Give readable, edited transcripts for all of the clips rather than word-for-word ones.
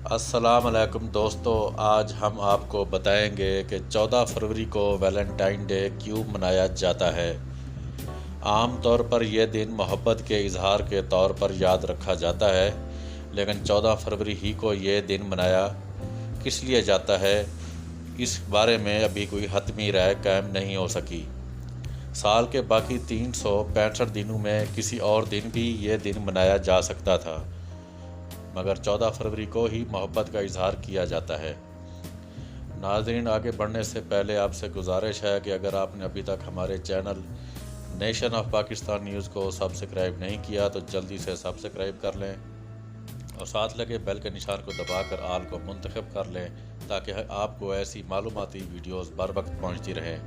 अस्सलाम वालेकुम दोस्तों, आज हम आपको बताएंगे कि 14 फरवरी को वैलेंटाइन डे क्यों मनाया जाता है। आम तौर पर यह दिन मोहब्बत के इजहार के तौर पर याद रखा जाता है, लेकिन 14 फरवरी ही को यह दिन मनाया किस लिए जाता है, इस बारे में अभी कोई हतमी राय कायम नहीं हो सकी। साल के बाकी 365 दिनों में किसी और दिन भी यह दिन मनाया जा सकता था, मगर 14 फरवरी को ही मोहब्बत का इजहार किया जाता है। नाज़रीन, आगे बढ़ने से पहले आपसे गुजारिश है कि अगर आपने अभी तक हमारे channel nation of Pakistan news को सब्सक्राइब नहीं किया तो जल्दी से सब्सक्राइब कर लें और साथ लगे बेल के निशान को दबाकर आल को मुंतखब कर लें, ताकि आपको ऐसी मालूमाती वीडियोज़ बर वक्त पहुँचती रहें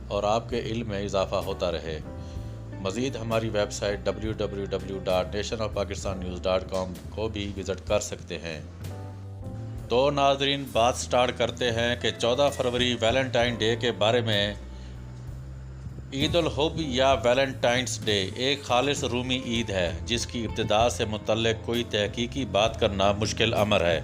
और आपके इल्म में इजाफ़ा होता रहे। मज़ीद हमारी वेबसाइट www.nationofpakistannews.com को भी विज़िट कर सकते हैं। तो नाज़रीन, बात स्टार्ट करते हैं कि 14 फरवरी वैलेंटाइन डे के बारे में। ईद उल हुब या वैलेंटाइंस डे एक खालिस रूमी ईद है, जिसकी इब्तिदा से मुतल्लिक़ कोई तहकीकी बात करना मुश्किल अमर है।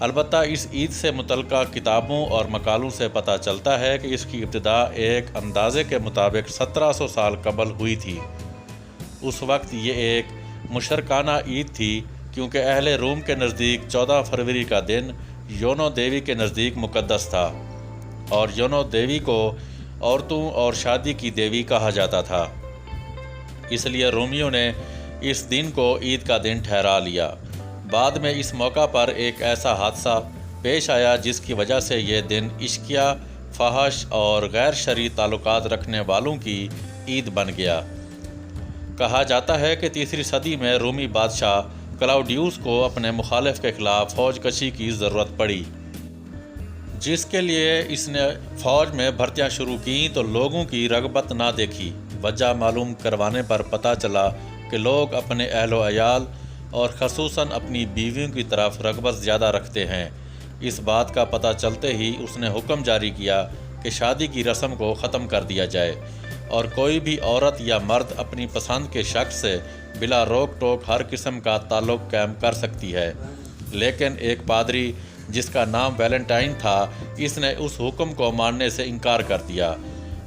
अलबत्ता इस ईद से मुतल्लिक़ा किताबों और मकालों से पता चलता है कि इसकी इब्तिदा एक अंदाज़े के मुताबिक 1700 साल कबल हुई थी। उस वक्त ये एक मुशरकाना ईद थी, क्योंकि अहले रोम के नज़दीक 14 फरवरी का दिन योनो देवी के नज़दीक मुक़द्दस था और योनो देवी को औरतों और शादी की देवी कहा जाता था। इसलिए रोमियों ने इस दिन को ईद का दिन ठहरा लिया। बाद में इस मौका पर एक ऐसा हादसा पेश आया जिसकी वजह से ये दिन इश्किया, फहश और गैर शरई ताल्लुकात रखने वालों की ईद बन गया। कहा जाता है कि 3री सदी में रोमी बादशाह क्लाउडियस को अपने मुखालिफ के ख़िलाफ़ फ़ौज कशी की ज़रूरत पड़ी, जिसके लिए इसने फ़ौज में भर्तियाँ शुरू की तो लोगों की रग़बत ना देखी। वजह मालूम करवाने पर पता चला कि लोग अपने अहलो अयाल और ख़ुसूसन अपनी बीवियों की तरफ रग़बत ज़्यादा रखते हैं। इस बात का पता चलते ही उसने हुक्म जारी किया कि शादी की रस्म को ख़त्म कर दिया जाए और कोई भी औरत या मर्द अपनी पसंद के शख्स से बिला रोक टोक हर किस्म का ताल्लुक़ कायम कर सकती है। लेकिन एक पादरी जिसका नाम वैलेंटाइन था, इसने उस हुक्म को मानने से इनकार कर दिया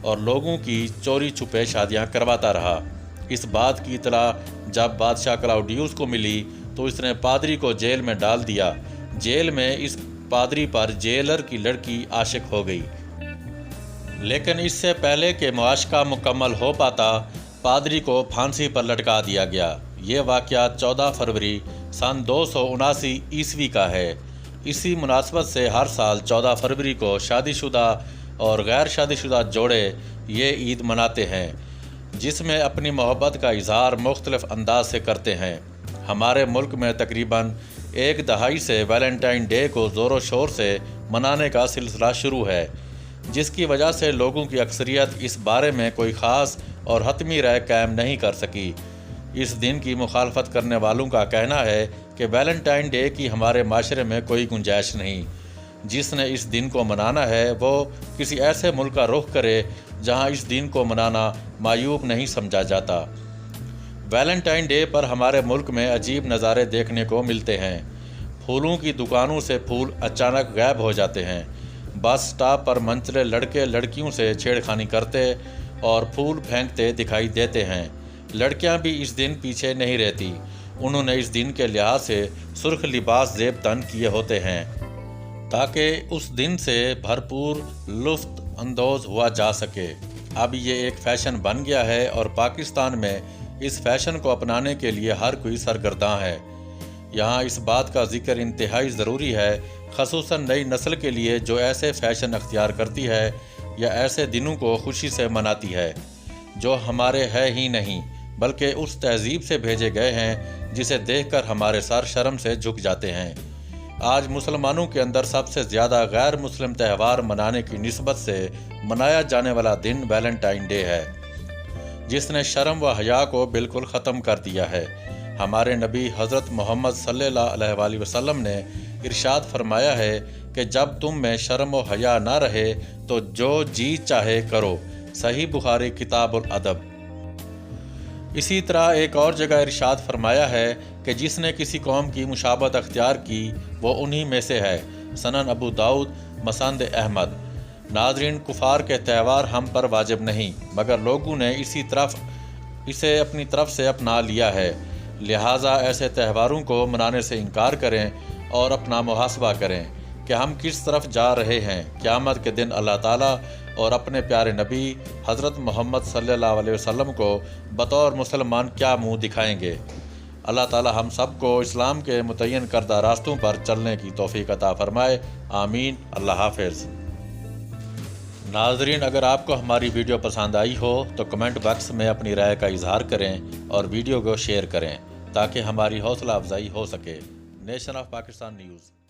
और लोगों की चोरी छुपे शादियाँ करवाता रहा। इस बात की इतला जब बादशाह क्लाउडियस को मिली तो इसने पादरी को जेल में डाल दिया। जेल में इस पादरी पर जेलर की लड़की आशिक हो गई, लेकिन इससे पहले कि मुआशका मुकम्मल हो पाता, पादरी को फांसी पर लटका दिया गया। ये वाक़या 14 फरवरी सन 279 ईस्वी का है। इसी मुनासबत से हर साल 14 फरवरी को शादीशुदा और गैर शादीशुदा जोड़े ये ईद मनाते हैं, जिसमें अपनी मोहब्बत का इजहार मुख्तलिफ अंदाज से करते हैं। हमारे मुल्क में तकरीबन एक दहाई से वैलेंटाइन डे को ज़ोर शोर से मनाने का सिलसिला शुरू है, जिसकी वजह से लोगों की अक्सरियत इस बारे में कोई ख़ास और हतमी राय कायम नहीं कर सकी। इस दिन की मुखालफत करने वालों का कहना है कि वैलेंटाइन डे की हमारे माशरे में कोई गुंजाइश नहीं। जिसने इस दिन को मनाना है वो किसी ऐसे मुल्क का रुख करे जहां इस दिन को मनाना मायूब नहीं समझा जाता। वैलेंटाइन डे पर हमारे मुल्क में अजीब नज़ारे देखने को मिलते हैं। फूलों की दुकानों से फूल अचानक गायब हो जाते हैं। बस स्टॉप पर मंचले लड़के लड़कियों से छेड़खानी करते और फूल फेंकते दिखाई देते हैं। लड़कियां भी इस दिन पीछे नहीं रहती। उन्होंने इस दिन के लिहाज से सुर्ख लिबास ज़ेब तन किए होते हैं ताकि उस दिन से भरपूर लुत्फ़ अंदोज़ हुआ जा सके। अब ये एक फ़ैशन बन गया है और पाकिस्तान में इस फ़ैशन को अपनाने के लिए हर कोई सरगर्दां है। यहाँ इस बात का ज़िक्र इंतहाई ज़रूरी है, ख़ुसूसन नई नस्ल के लिए जो ऐसे फ़ैशन अख्तियार करती है या ऐसे दिनों को खुशी से मनाती है जो हमारे है ही नहीं, बल्कि उस तहज़ीब से भेजे गए हैं जिसे देखकर हमारे सर शर्म से झुक जाते हैं। आज मुसलमानों के अंदर सबसे ज़्यादा गैर मुस्लिम त्यौहार मनाने की निस्बत से मनाया जाने वाला दिन वैलेंटाइन डे है, जिसने शर्म व हया को बिल्कुल ख़त्म कर दिया है। हमारे नबी हज़रत मोहम्मद सल्लल्लाहु अलैहि वसल्लम ने इरशाद फरमाया है कि जब तुम में शर्म व हया ना रहे तो जो जी चाहे करो। सही बुखारी किताबुल अदब। اسی طرح ایک اور جگہ ارشاد فرمایا ہے کہ جس نے کسی قوم کی مشابہت اختیار کی وہ انہی میں سے ہے۔ سنن ابو داؤد مسند احمد۔ ناظرین، کفار کے تہوار ہم پر واجب نہیں، مگر لوگوں نے اسے اپنی طرف سے اپنا لیا ہے، لہٰذا ایسے تہواروں کو منانے سے انکار کریں اور اپنا محاسبہ کریں کہ ہم کس طرف جا رہے ہیں۔ قیامت کے دن اللہ تعالیٰ اور اپنے پیارے نبی حضرت محمد صلی اللہ علیہ وسلم کو بطور مسلمان کیا منہ دکھائیں گے۔ اللہ تعالیٰ ہم سب کو اسلام کے متعین کردہ راستوں پر چلنے کی توفیق عطا فرمائے، آمین۔ اللہ حافظ۔ ناظرین، اگر آپ کو ہماری ویڈیو پسند آئی ہو تو کمنٹ باکس میں اپنی رائے کا اظہار کریں اور ویڈیو کو شیئر کریں تاکہ ہماری حوصلہ افزائی ہو سکے۔ Nation of Pakistan news.